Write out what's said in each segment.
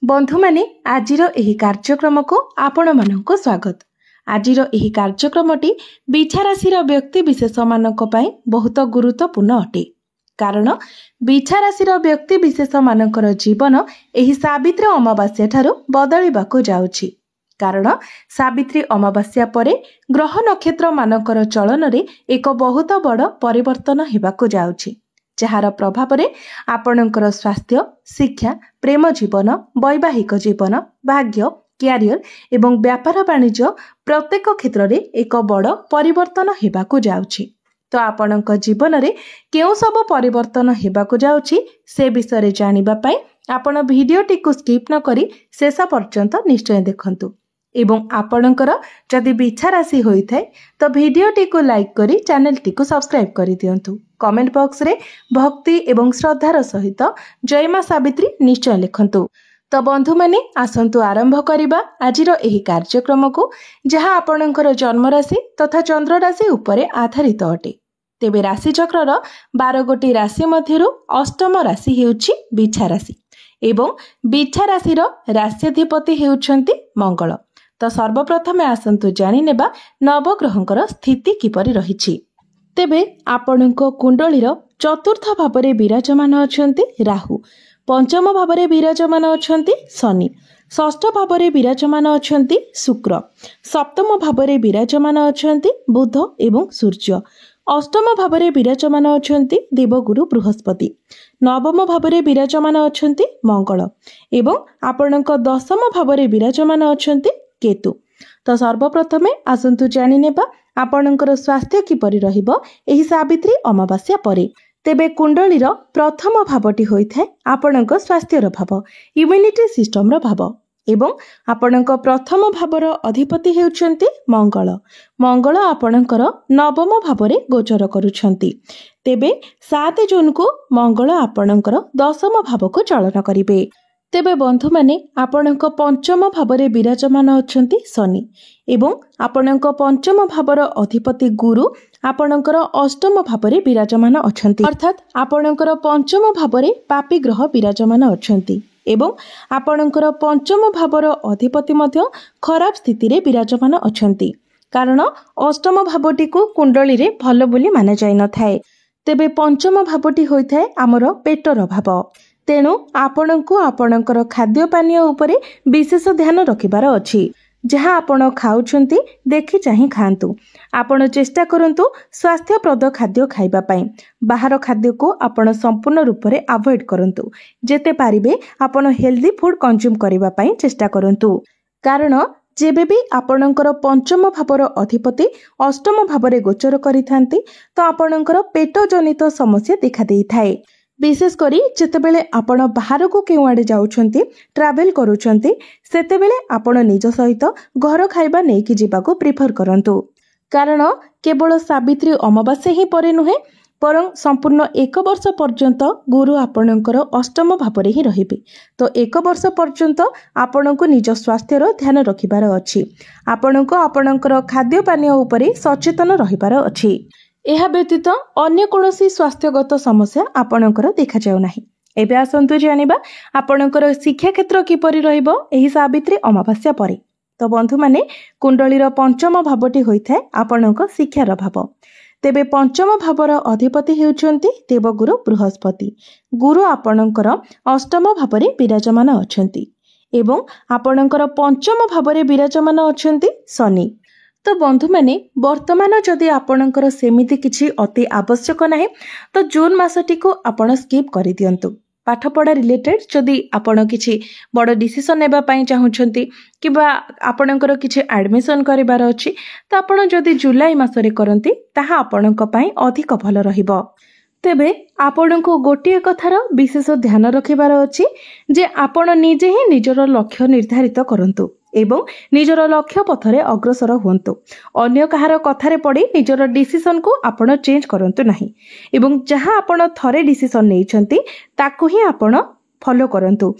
बंधु माने आजिर एही कार्यक्रम को आपण मानक स्वागत। आजिर एही कार्यक्रमटी बिछा राशि व्यक्ति विशेष मानक पई बहुत गुरुत्वपूर्ण अटे। कारण बिछा राशि व्यक्ति विशेष मानकर जीवन एही सावित्री अमावास्या ठारू बदलिबाको जाउछि। कारण सावित्री अमावास्या परे ग्रह नक्षत्र मानकर चलन रे एक बहुत बड़ परिवर्तन हेबाको जाउछि, जार प्रभाव रे आपणकर स्वास्थ्य, शिक्षा, प्रेम जीवन, वैवाहिक जीवन, भाग्य, क्यारियर एवं व्यापार वाणिज्य प्रत्येक क्षेत्र रे एक बड़ परिवर्तन हेबाको जाउछि। तो आपणक जीवन रे केउ सब परिवर्तन हेबाको जाउछि से विषय रे जानिबा पई आपण भिडियोटी को स्किप न करी शेष पर्यंत निश्चय देखंतु। एवं आपणकर जदि बिछा राशि होइथाय तो भिडियोटी को लाइक करी चैनल टी को सब्सक्राइब करी दियंतु। कमेंट बॉक्स रे भक्ति एवं श्रद्धार सहित जय मां सावित्री निश्चय लिखंतु। तो बंधु माने आसंतु आरंभ करिबा आजिर एही कार्यक्रम को, जहा आपणकर जन्म राशि तथा चंद्र राशि उपरे आधारित अटे। तेबे राशि चक्रर 12 गोटी राशि मध्यरु अष्टम राशि हेउछि बिछा राशि एवं बिछा राशिर राश्याधिपति हेउछंती मंगल। तो सर्वप्रथमे आसंतु जानि नेबा नवग्रहंकर स्थिति किपरि रहिछि। तेबे आपणको कुंडलीर चतुर्थ भावरे विराजमान अछंती राहु, पंचम भावरे विराजमान अछंती शनि, षष्ठ भावरे विराजमान अछंती शुक्र, सप्तम भावरे विराजमान अछंती बुध एवं सूर्य, अष्टम भावरे विराजमान अछंती देवगुरु बृहस्पति, नवम भावरे विराजमान अछंती मंगल एवं आपणक दशम भावरे विराजमान अछंती केतु। तो सर्वप्रथमे आसंतु जानि नेबा आपणकर स्वास्थ्य किपरि रहिबो एही सावित्री अमावास्या परे। तेबे कुंडलीर प्रथम भावटी होइथाय आपणक स्वास्थ्यर भाव, इम्युनिटी सिस्टम भाव एवं आपणक प्रथम भावर अधिपति हेउछंती मंगल। मंगल आपणकर नवम भावरे गोचर करूछंती। तेबे 7 जून को मंगल आपणकर दशम भाव को चलन करिवे। तेबे बंधु माने आपणक पंचम भावरे विराजमान अछंती शनि एवं आपणक पंचम भावर अधिपति गुरु आपणकर अष्टम भावरे विराजमान अछंती, अर्थात आपणकर पंचम भावरे पापी ग्रह विराजमान अछंती एवं आपणकर पंचम भावर अधिपति मध्य खराब स्थिति रे विराजमान अछंती। कारण अष्टम भावटी को कुंडली रे भल बोली माना जाय न थाए। तेबे पंचम भावटी होइथाय हमर पेटर भाव। तेणु आपणको आपणकर खाद्य पानीय उपरे विशेष ध्यान रखिबार अछि। जहाँ आपण खाउछंती देखि चाहि खांतु। आपण चेष्टा करंतु स्वास्थ्यप्रद खाद्य खाइबा पई। बाहर खाद्य को आपण संपूर्ण रूप से अवॉइड करंतु। जेते पारिबे आपण हेल्दी फूड कंज्यूम करिबा पई चेष्टा करंतु। कारण जेबे भी आपणकर पंचम भावर अधिपति अष्टम भावरे गोचर करिथांती तो आपणकर पेट जनित समस्या देखा देई थाए। विशेष करी जेतेबेले आपण बाहर को केउ आडे जाउछंती, ट्रैवल करूछंती, सेतेबेले आपण निज सहित घर खाइबा नेकी जिबाको प्रिफर करंतु। कारण केवल सावित्री अमावास्या ही परे नुहे, परं संपूर्ण 1 वर्ष पर्यंत गुरु आपणकर अष्टम भावरे ही रहिबे। तो 1 वर्ष पर्यंत आपणको निज स्वास्थ्यर ध्यान रखिबार अछि। आपणको आपणकर खाद्य पानीय उपरे सचेतन रहिबार अछि। एहा व्यतीत अन्य कोनोसी स्वास्थ्यगत समस्या आपणकर देखा जाउ नाही। एबे आसंतु जानिबा आपणकर शिक्षा क्षेत्र किपरि रहिबो एही सावित्री अमावास्या परे। तो बंधु माने कुंडलीर पंचम भावटी होइथाय आपणक शिक्षार भाव। तेबे पंचम भावर अधिपति हेउछंती देवगुरु बृहस्पति। गुरु आपणकर अष्टम भावरे विराजमान अछंती एवं आपणकर पंचम भावरे विराजमान अछंती शनि। तो बंधु माने वर्तमान जदि आपणकर सेमिति किछि अति आवश्यक नाही तो जून मासटी को आपण स्किप करि दियंतु। पाठपढ़ा रिलेटेड जदि आपण किछि बड़ डिसीजन नेबा पई चाहुछंती किबा आपणकर किछि एडमिशन करिवार अछि तो आपण जदि जुलाई मासरे करंती ताहा आपणक पई अधिक भल रहिबो। तेबे आपणको गोटिए कथार विशेष ध्यान रखिबार अछि जे आपण निजे ही निजर लक्ष्य निर्धारित करंतु एवं निजर लक्ष्य पथरे अग्रसर हुंतु। अन्य कहार कथारे पड़ी निजर डिसीजन को आपण चेंज करंतु नाही एवं जहां आपण थरे डिसीजन नेइछंती ताकू ही आपण फॉलो करंतु।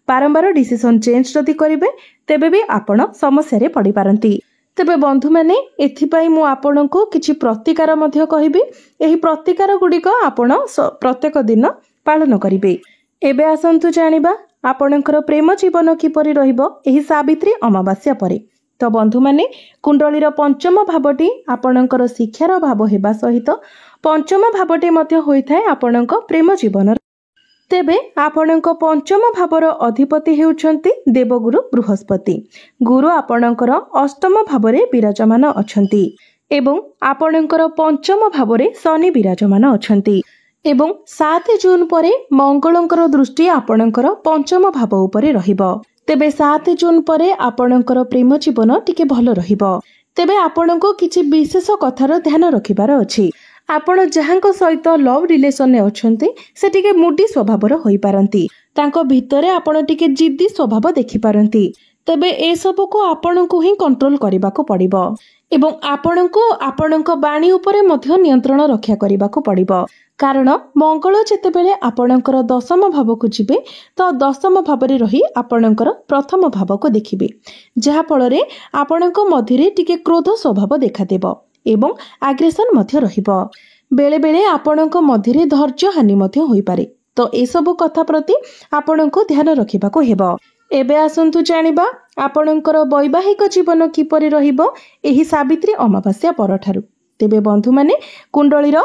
बारंबार डिसीजन चेंज जदि करिवे तेबे भी आपण समस्या रे पड़ी पारंती। तेबे बंधु माने एथिपाई मु आपणको किछि प्रतिकार मध्य कहिबी। एही प्रतिकार गुडिक आपण प्रत्येक दिन पालन करिवे। एबे आसंतु जानिबा आपणकर प्रेम जीवन किपरि रहिबो एही सावित्री अमावास्या परे। तो बंधु माने कुंडलीर पंचम भावटी आपणकर शिक्षार भाव हेबा सहित पंचम भावटी मध्य होइथाय आपणक प्रेम जीवन। तेबे आपणक पंचम भावर अधिपति हेउछन्ति देवगुरु बृहस्पति। गुरु आपणकर अष्टम भावरे विराजमान अछन्ति एवं आपणकर पंचम भावरे शनि विराजमान अछन्ति एवं 7 जून परे मंगलंकर दृष्टि आपणकर पंचम भाव उपरे रहिबो। तेबे 7 जून परे आपणकर प्रेम जीवन टिके भल रहिबो। तेबे आपणको किछि विशेष कथार ध्यान रखिबार अछि। आपण जहांको सहित लव रिलेशन ने अछन्ति से टिके मुडी स्वभावर होई पारंती। तांको भितरे आपण टिके जिद्दी स्वभाव देखि पारंती। तबे ए सब को आपणको ही कंट्रोल करिबाको पड़िबो एवं आपणको आपणको बाणी उपरे मध्य नियंत्रण रक्षा करिबाको पड़िबो। कारण मंगल जेतेबेले आपणकर दशम भाव को जिबे तो दशम भावरे रही आपणकर प्रथम भाव को देखिबे, जहा फलरे आपणको मध्यरे टिके क्रोध स्वभाव देखा देबो एवं आग्रेशन मध्य रहिबो। बेले बेले आपणको मध्यरे धैर्य हानि मध्य होई पारे। तो ए सब कथा प्रति आपणको ध्यान रखिबाको हेबो। एबे आसंतु जानिबा आपणकर वैवाहिक जीवन किपरि रहिबो एही सावित्री अमावास्या परठारु। तेबे बंधु माने कुंडलीर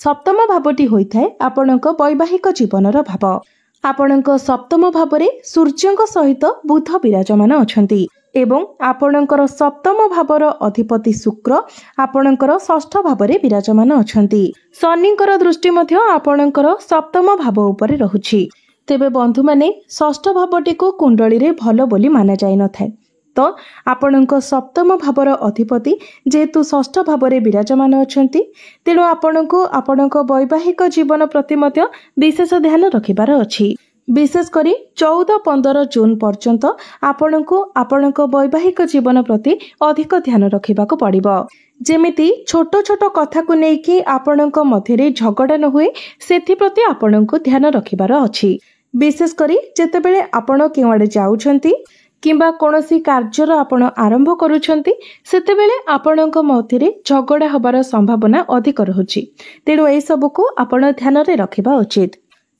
सप्तम भावटी होइथाय आपणक वैवाहिक जीवनर भाव। आपणक सप्तम भावरे सूर्यंक सहित बुध विराजमान अछन्ति एवं आपणकर सप्तम भावर अधिपति शुक्र आपणकर षष्ठ भावरे विराजमान अछन्ति। शनिकर दृष्टि मध्य आपणकर सप्तम भाव उपरे रहुछि। तेबे बंधु माने षष्ठ भावटी को कुंडली रे भलो बोली माना जाय न थाय। तो आपणक सप्तम भावर अधिपति जेतु षष्ठ भावरे विराजमान अछन्ति, तेणु आपणको आपणक वैवाहिक जीवन प्रति मध्य विशेष ध्यान रखिबार अछि। विशेष करी 14-15 जून पर्यंत आपणको आपणक वैवाहिक जीवन प्रति अधिक ध्यान रखिबाको पड़िबो। जेमिति छोट छोट कथा को नेकी आपणक मध्यरे झगड़ा न हुए सेथि प्रति आपणको ध्यान रखिबार अछि। विशेष करी जेतेबेले आपण केवाडे जाउछन्ति किंबा कोनोसी कार्यर आपण आरंभ करूछन्ति सेतेबेले आपणक मध्यरे झगड़ा हबार संभावना अधिक रहुछि। तेणु ए सब को आपण ध्यान रे रखिबा उचित।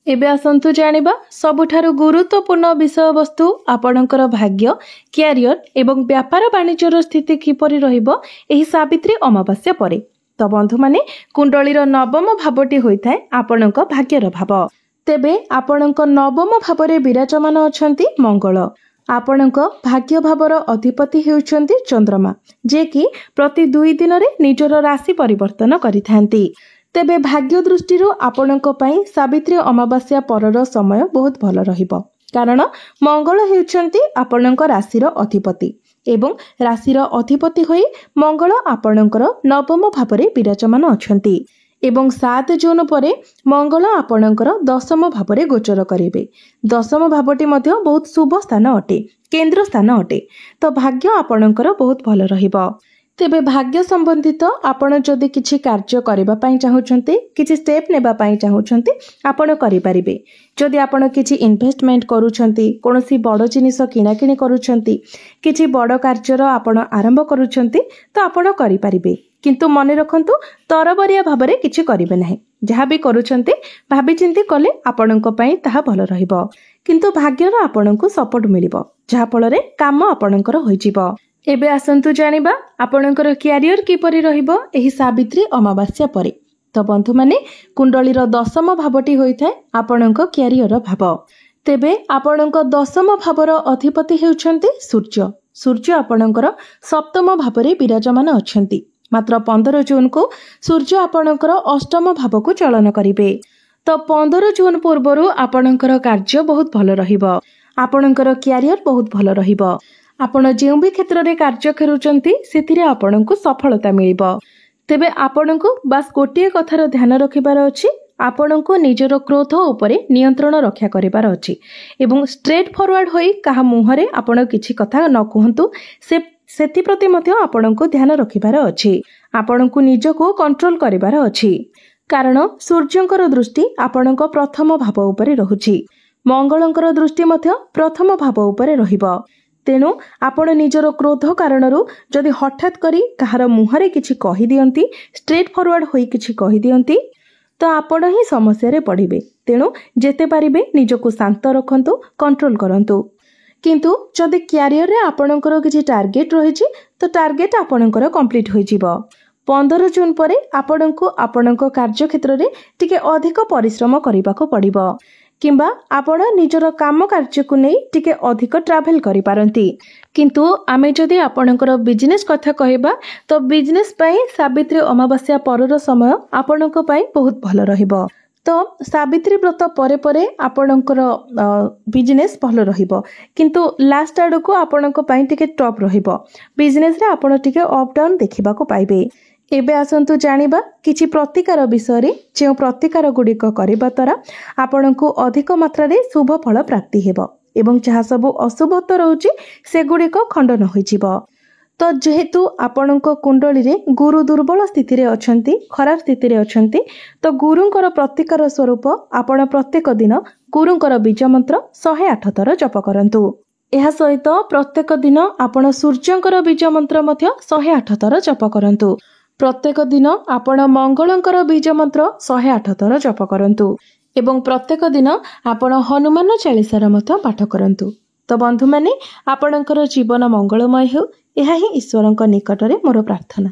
एबे आसंतु जानिबा सबुठारु गुरुत्वपूर्ण विषय वस्तु आपणकर भाग्य, क्यारियर एवं व्यापार वाणिज्यर स्थिति किपरि रहिबो एही सावित्री अमावास्या परे। तो बंधु माने कुंडलीर नवम भावटी होइथाय आपणक भाग्यर भाव। तेबे आपणक नवम भावरे विराजमान अछन्ति मंगल। आपणक भाग्य भावर अधिपति हेउछन्ति चंद्रमा, जे कि प्रति 2 दिन रे निजर राशि परिवर्तन करिथांती। तेबे भाग्य दृष्टि आपणक पई सावित्री अमावास्या परर समय बहुत भल रहिबो। कारण मंगल हेउछन्ति आपणक राशिर अधिपति एवं राशिर अधिपति होई मंगल आपणकर नवम भावरे विराजमान अछन्ति एवं 7 जून परे मंगल आपणकर दशम भावरे गोचर करिवे। दशम भावटी मध्य बहुत शुभ स्थान अटे, केंद्र स्थान अटे। तो भाग्य आपणकर बहुत भल रहिबो। तेबे भाग्य संबंधित आपण जदि किछि कार्य करिबा पई चाहुछन्ते, किछि स्टेप नेबा पई चाहुछन्ते, आपण करि परिबे। जदि आपण किछि इन्वेस्टमेंट करूछन्ती, कोनोसी बड़ जिनिस किना किनि करूछन्ती, किछि बड़ कार्यर आपण आरंभ करूछन्ती, तो आपण करि परिबे। किंतु मने रखंतु तरबरिया भाबरे किछि करिबे नाही। जहा भी करूछन्ते भाबी चिंती कले आपणक पई ताहा भल रहिबो। किंतु भाग्यर आपणको सपोर्ट मिलिबो, जहा फलरे काम आपणकर होइजिबो। एबे आसंतु जानिबा आपणकर क्यारियर किपरि रहिबो एही सावित्री अमावास्या परे। तो बंधु माने कुंडलीर दशम भावटी होइथाय आपणक क्यारियर भाव। तेबे आपणक दशम भावर अधिपति हेउछन्ति सूर्य। सूर्य आपणकर सप्तम भावरे विराजमान अछन्ति। मात्र 15 जून को सूर्य आपणकर अष्टम भाव को चलन करिवे। तो 15 जून पूर्वरु आपणकर कार्य बहुत भल रहिबो। आपणकर क्यारियर बहुत भल रहिबो। आपण जेउ भी क्षेत्र रे कार्य करूचंती सेथिरे आपणको सफलता मिलिबो। तेबे आपणको बास गोटिए कथार ध्यान रखिबार अछि। आपणको निजर क्रोध उपरे नियंत्रण रक्षा करिबार अछि एवं स्ट्रेट फॉरवर्ड होई कहा मुहरे आपण किछि कथा न कहंतु सेथि प्रति मध्य आपणको ध्यान रखिबार अछि। आपणको निजको कंट्रोल करिबार अछि। कारण सूर्यंकर दृष्टि आपणको प्रथम भाव उपरे रहुछि। मंगलंकर दृष्टि मध्य प्रथम भाव उपरे रहिबो। तेणु आपण निजर क्रोध कारणरू जदि हठात करी कहार मुहरे किछि कहि दियंती, स्ट्रेट फॉरवर्ड होई किछि कहि दियंती, तो आपण ही समस्या रे पड़िबे। तेणु जेते पारिबे निजको शांत रखंतु, कंट्रोल करंतु। किंतु जदि क्यारियर रे आपणकर किछि टार्गेट रहिछि तो टार्गेट आपणकर कंप्लीट होई जिवो। 15 जून परे आपणको आपणको कार्य क्षेत्र रे टिके अधिक परिश्रम करिबाको पड़िबो किंबा आपण निजर काम कार्य को नै टिके अधिक ट्रैवल करि पारंती। किंतु आमे जदि आपणकर बिजनेस कथा कहबा तो बिजनेस पई सावित्री अमावास्या परर समय आपणको पई बहुत भलो रहिबो। तो सावित्री व्रत परे परे आपणकर बिजनेस भलो रहिबो, किंतु लास्ट आडो को आपणको पई टिके टॉप रहिबो। बिजनेस रे आपण टिके अप डाउन देखिबाको पाइबे। एबे आसंतु जानिबा किछि प्रतिकार विषय रे, जे प्रतिकार गुडिक करिबा तरा आपणको अधिक मात्रा रे शुभ फल प्राप्ति हेबो एवं जहा सब अशुभत रहउची से गुडिक खंडन होई जिवो। तो जेहेतु आपणको कुंडली रे गुरु दुर्बल स्थिति रे अछंती, खराब स्थिति रे अछंती, तो गुरुंकर प्रतिकार स्वरूप आपण प्रत्येक दिन गुरुंकर बीज मंत्र 108 थर जप करंतु। एहा सहित प्रत्येक दिन आपण सूर्यंकर बीज मंत्र मध्य 108 थर जप करंतु। प्रत्येक दिन आपण मंगलंकर बीज मंत्र 108 थर जप करंतु एवं प्रत्येक दिन आपण हनुमान चालीसार मत पाठ करंतु। तो बंधु माने आपणकर जीवन मंगलमय हो, यह ही ईश्वरंक निकटरे मोर प्रार्थना।